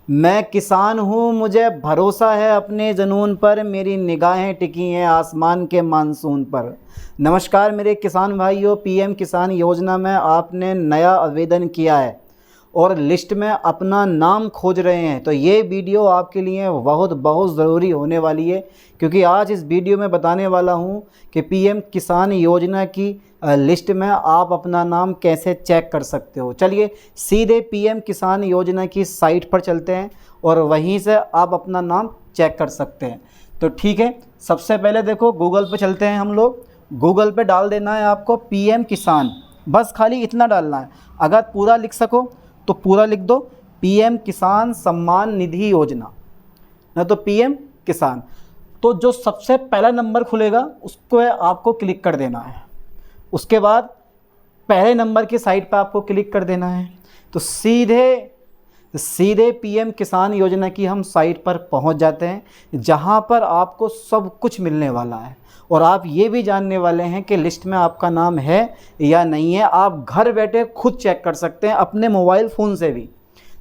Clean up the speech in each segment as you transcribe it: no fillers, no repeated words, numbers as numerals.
मैं किसान हूँ, मुझे भरोसा है अपने जुनून पर, मेरी निगाहें टिकी हैं आसमान के मानसून पर। नमस्कार मेरे किसान भाइयों, पीएम किसान योजना में आपने नया आवेदन किया है और लिस्ट में अपना नाम खोज रहे हैं, तो ये वीडियो आपके लिए बहुत बहुत ज़रूरी होने वाली है, क्योंकि आज इस वीडियो में बताने वाला हूँ कि पीएम किसान योजना की लिस्ट में आप अपना नाम कैसे चेक कर सकते हो। चलिए सीधे पीएम किसान योजना की साइट पर चलते हैं और वहीं से आप अपना नाम चेक कर सकते हैं। तो ठीक है, सबसे पहले देखो गूगल पे चलते हैं हम लोग। गूगल पे डाल देना है आपको पीएम किसान, बस खाली इतना डालना है। अगर पूरा लिख सको तो पूरा लिख दो, पीएम किसान सम्मान निधि योजना, ना तो पीएम किसान। तो जो सबसे पहला नंबर खुलेगा उसको आपको क्लिक कर देना है। उसके बाद पहले नंबर की साइट पर आपको क्लिक कर देना है, तो सीधे पीएम किसान योजना की हम साइट पर पहुंच जाते हैं, जहां पर आपको सब कुछ मिलने वाला है और आप ये भी जानने वाले हैं कि लिस्ट में आपका नाम है या नहीं है। आप घर बैठे खुद चेक कर सकते हैं अपने मोबाइल फ़ोन से भी।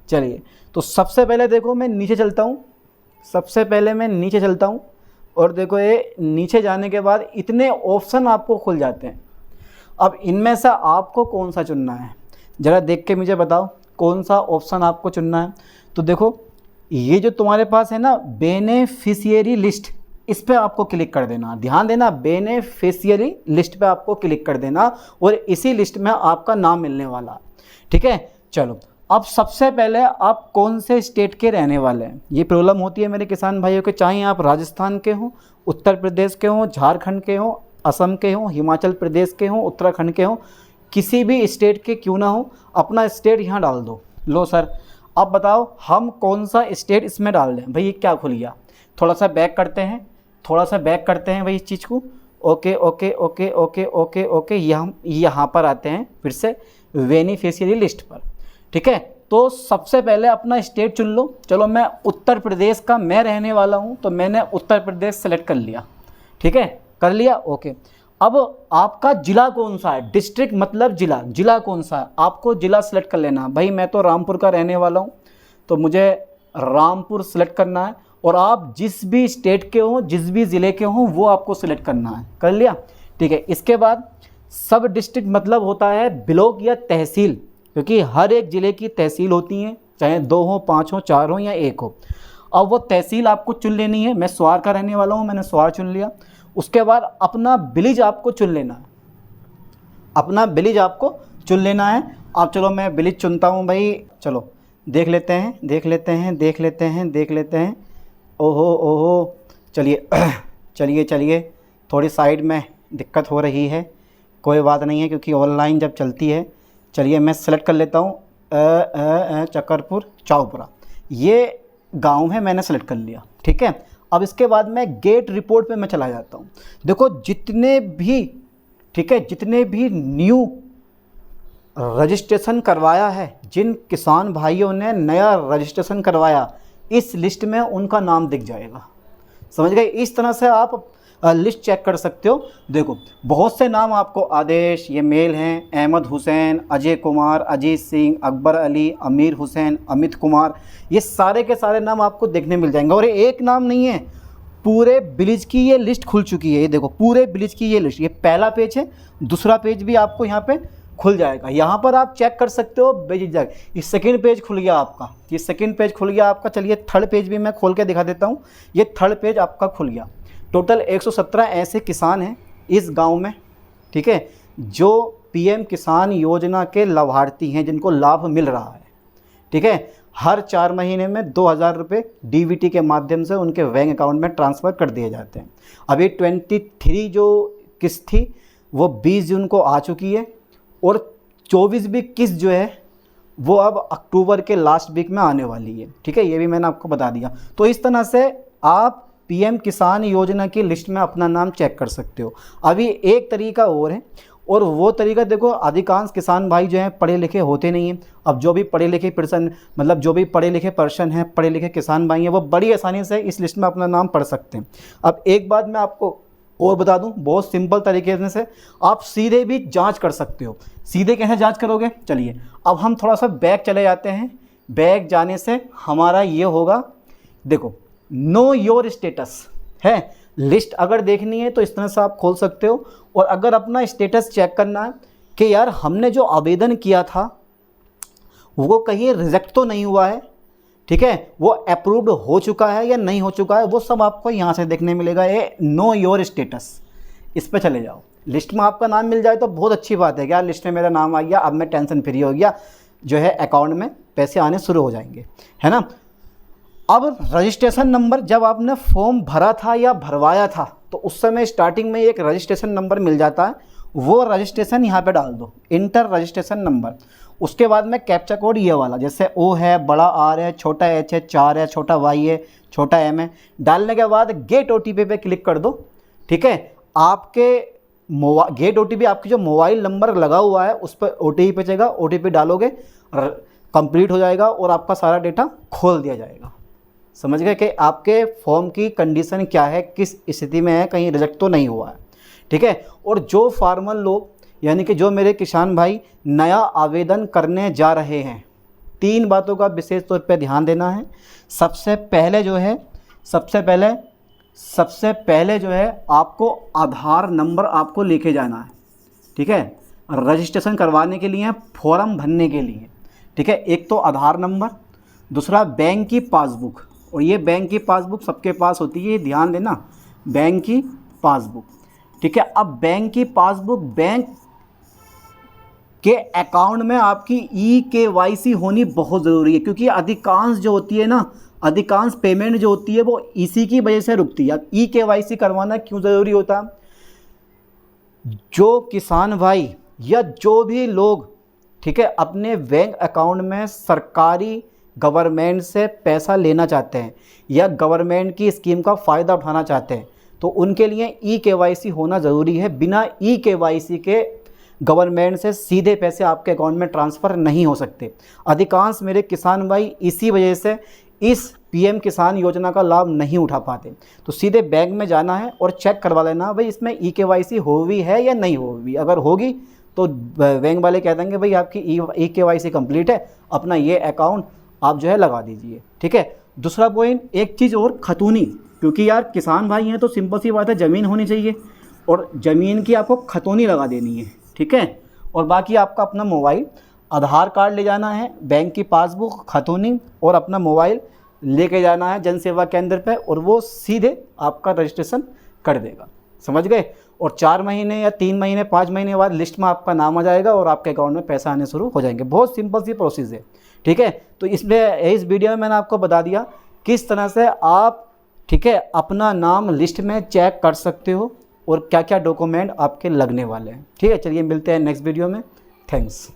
चलिए, तो सबसे पहले देखो मैं नीचे चलता हूँ। सबसे पहले मैं नीचे चलता हूँ और देखो ये नीचे जाने के बाद इतने ऑप्शन आपको खुल जाते हैं। अब इनमें से आपको कौन सा चुनना है, ज़रा देख के मुझे बताओ कौन सा ऑप्शन आपको चुनना है। तो देखो ये जो तुम्हारे पास है ना बेनिफिशियरी लिस्ट, इस पे आपको क्लिक कर देना। ध्यान देना, बेनिफिशियरी लिस्ट पे आपको क्लिक कर देना और इसी लिस्ट में आपका नाम मिलने वाला। ठीक है, चलो अब सबसे पहले आप कौन से स्टेट के रहने वाले हैं। ये प्रॉब्लम होती है मेरे किसान भाइयों के, चाहे आप राजस्थान के हों, उत्तर प्रदेश के हों, झारखंड के हों, असम के हों, हिमाचल प्रदेश के हों, उत्तराखंड के हों, किसी भी स्टेट के क्यों ना हो, अपना स्टेट यहाँ डाल दो। लो सर, अब बताओ हम कौन सा स्टेट इसमें डाल दें। भाई ये क्या खुल गया, थोड़ा सा बैक करते हैं, थोड़ा सा बैक करते हैं भाई इस चीज़ को। Okay okay okay okay okay okay, यहाँ पर आते हैं फिर से बेनिफिशियरी लिस्ट पर। ठीक है, तो सबसे पहले अपना स्टेट चुन लो। चलो मैं उत्तर प्रदेश का मैं रहने वाला हूँ, तो मैंने उत्तर प्रदेश सेलेक्ट कर लिया। ठीक है, कर लिया, ओके। अब आपका ज़िला कौन सा है, डिस्ट्रिक्ट मतलब ज़िला कौन सा है, आपको ज़िला सेलेक्ट कर लेना है। भाई मैं तो रामपुर का रहने वाला हूँ, तो मुझे रामपुर सेलेक्ट करना है। और आप जिस भी स्टेट के हों, जिस भी ज़िले के हों, वो आपको सेलेक्ट करना है। कर लिया, ठीक है। इसके बाद सब डिस्ट्रिक्ट मतलब होता है ब्लॉक या तहसील, क्योंकि हर एक ज़िले की तहसील होती हैं, चाहे 2 हो, 5 हो, 4 हो या 1 हो। अब वो तहसील आपको चुन लेनी है। मैं स्वार का रहने वाला हूँ, मैंने स्वार चुन लिया। उसके बाद अपना विलेज आपको चुन लेना है, अपना विलेज आपको चुन लेना है। अब चलो मैं विलेज चुनता हूँ भाई, चलो देख लेते हैं देख लेते हैं देख लेते हैं देख लेते हैं। ओहो ओहो, चलिए चलिए चलिए, थोड़ी साइड में दिक्कत हो रही है, कोई बात नहीं है, क्योंकि ऑनलाइन जब चलती है। चलिए मैं सेलेक्ट कर लेता हूँ चकरपुर चावपुरा, ये गांव है, मैंने सेलेक्ट कर लिया। ठीक है, अब इसके बाद मैं गेट रिपोर्ट पे मैं चला जाता हूँ। देखो जितने भी, ठीक है, जितने भी न्यू रजिस्ट्रेशन करवाया है, जिन किसान भाइयों ने नया रजिस्ट्रेशन करवाया, इस लिस्ट में उनका नाम दिख जाएगा। समझ गए, इस तरह से आप लिस्ट चेक कर सकते हो। देखो बहुत से नाम आपको आदेश, ये मेल हैं, अहमद हुसैन, अजय कुमार, अजीत सिंह, अकबर अली, अमीर हुसैन, अमित कुमार, ये सारे के सारे नाम आपको देखने मिल जाएंगे। और ये एक नाम नहीं है, पूरे विलेज की ये लिस्ट खुल चुकी है। ये देखो पूरे विलेज की ये लिस्ट, ये पहला पेज है, दूसरा पेज भी आपको यहाँ पे खुल जाएगा। यहाँ पर आप चेक कर सकते हो बेझिझक। ये सेकंड पेज खुल गया आपका, ये सेकंड पेज खुल गया आपका। चलिए थर्ड पेज भी मैं खोल के दिखा देता हूँ। ये थर्ड पेज आपका खुल गया। टोटल 117 ऐसे किसान हैं इस गांव में, ठीक है, जो पीएम किसान योजना के लाभार्थी हैं, जिनको लाभ मिल रहा है। ठीक है, हर 4 महीने में 2000 रुपये डीबीटी के माध्यम से उनके बैंक अकाउंट में ट्रांसफ़र कर दिए जाते हैं। अभी 23 जो किस्त थी वो 20 जून को आ चुकी है और 24वीं किस्त जो है वो अब अक्टूबर के लास्ट वीक में आने वाली है। ठीक है, ये भी मैंने आपको बता दिया। तो इस तरह से आप पीएम किसान योजना की लिस्ट में अपना नाम चेक कर सकते हो। अभी एक तरीका और है, और वो तरीका देखो, अधिकांश किसान भाई जो हैं पढ़े लिखे होते नहीं हैं। अब जो भी पढ़े लिखे पर्सन, मतलब जो भी पढ़े लिखे पर्सन हैं, पढ़े लिखे किसान भाई हैं, वो बड़ी आसानी से इस लिस्ट में अपना नाम पढ़ सकते हैं। अब एक बात मैं आपको और बता दूं, बहुत सिंपल तरीके से आप सीधे भी जांच कर सकते हो। सीधे कैसे जांच करोगे, चलिए अब हम थोड़ा सा बैक चले जाते हैं बैक जाने से हमारा ये होगा, देखो नो योर स्टेटस है, लिस्ट अगर देखनी है तो इस तरह से आप खोल सकते हो। और अगर अपना स्टेटस चेक करना है कि यार हमने जो आवेदन किया था वो कहीं रिजेक्ट तो नहीं हुआ है, ठीक है, वो अप्रूव्ड हो चुका है या नहीं हो चुका है, वो सब आपको यहाँ से देखने मिलेगा। ये नो योर स्टेटस, इस पर चले जाओ। लिस्ट में आपका नाम मिल जाए तो बहुत अच्छी बात है, क्या लिस्ट में मेरा नाम आ गया, अब मैं टेंशन फ्री हो गया, जो है अकाउंट में पैसे आने शुरू हो जाएंगे, है ना। अब रजिस्ट्रेशन नंबर, जब आपने फॉर्म भरा था या भरवाया था तो उस समय स्टार्टिंग में एक रजिस्ट्रेशन नंबर मिल जाता है, वो रजिस्ट्रेशन यहाँ पे डाल दो, इंटर रजिस्ट्रेशन नंबर। उसके बाद में कैप्चा कोड ये वाला, जैसे ओ है, बड़ा आर है, छोटा एच है, 4 है, छोटा वाई है, छोटा एम है, डालने के बाद गेट ओटीपी पे क्लिक कर दो, ठीक है। आपके गेट ओटीपी, आपकी जो मोबाइल नंबर लगा हुआ है उस पर ओटीपी पे जाएगा, ओटीपी डालोगे, कंप्लीट हो जाएगा और आपका सारा डेटा खोल दिया जाएगा। समझ गए कि आपके फॉर्म की कंडीशन क्या है, किस स्थिति में है, कहीं रिजेक्ट तो नहीं हुआ है, ठीक है। और जो फार्मर लोग, यानी कि जो मेरे किसान भाई नया आवेदन करने जा रहे हैं, 3 बातों का विशेष तौर पे ध्यान देना है। सबसे पहले जो है आपको आधार नंबर आपको लेके जाना है, ठीक है, रजिस्ट्रेशन करवाने के लिए, फॉर्म भरने के लिए, ठीक है। एक तो आधार नंबर, दूसरा बैंक की पासबुक, और ये बैंक की पासबुक सबके पास होती है, ध्यान देना, बैंक की पासबुक, ठीक है। अब बैंक की पासबुक, बैंक के अकाउंट में आपकी EKYC होनी बहुत ज़रूरी है, क्योंकि अधिकांश जो होती है ना, अधिकांश पेमेंट जो होती है वो इसी की वजह से रुकती है। अब EKYC करवाना क्यों ज़रूरी होता है? जो किसान भाई या जो भी लोग, ठीक है, अपने बैंक अकाउंट में सरकारी गवर्नमेंट से पैसा लेना चाहते हैं या गवर्नमेंट की स्कीम का फ़ायदा उठाना चाहते हैं, तो उनके लिए EKYC होना ज़रूरी है। बिना EKYC के गवर्नमेंट से सीधे पैसे आपके अकाउंट में ट्रांसफ़र नहीं हो सकते। अधिकांश मेरे किसान भाई इसी वजह से इस PM किसान योजना का लाभ नहीं उठा पाते। तो सीधे बैंक में जाना है और चेक करवा लेना भाई इसमें EKYC हुई है या नहीं हुई। अगर होगी तो बैंक वाले कह देंगे भाई आपकी EKYC कंप्लीट है, अपना ये अकाउंट आप जो है लगा दीजिए, ठीक है। दूसरा पॉइंट, एक चीज़ और, खतौनी, क्योंकि यार किसान भाई हैं तो सिंपल सी बात है, ज़मीन होनी चाहिए और ज़मीन की आपको खतौनी लगा देनी है, ठीक है। और बाकी आपका अपना मोबाइल, आधार कार्ड ले जाना है, बैंक की पासबुक, खतौनी और अपना मोबाइल लेके जाना है जन सेवा केंद्र पे, और वो सीधे आपका रजिस्ट्रेशन कर देगा। समझ गए? और 4 महीने या 3 महीने 5 महीने बाद लिस्ट में आपका नाम आ जाएगा और आपके अकाउंट में पैसा आने शुरू हो जाएंगे। बहुत सिंपल सी प्रोसेस है, ठीक है। तो इसमें इस वीडियो में मैंने आपको बता दिया किस तरह से आप, ठीक है, अपना नाम लिस्ट में चेक कर सकते हो और क्या क्या डॉक्यूमेंट आपके लगने वाले हैं, ठीक है। चलिए मिलते हैं नेक्स्ट वीडियो में। थैंक्स।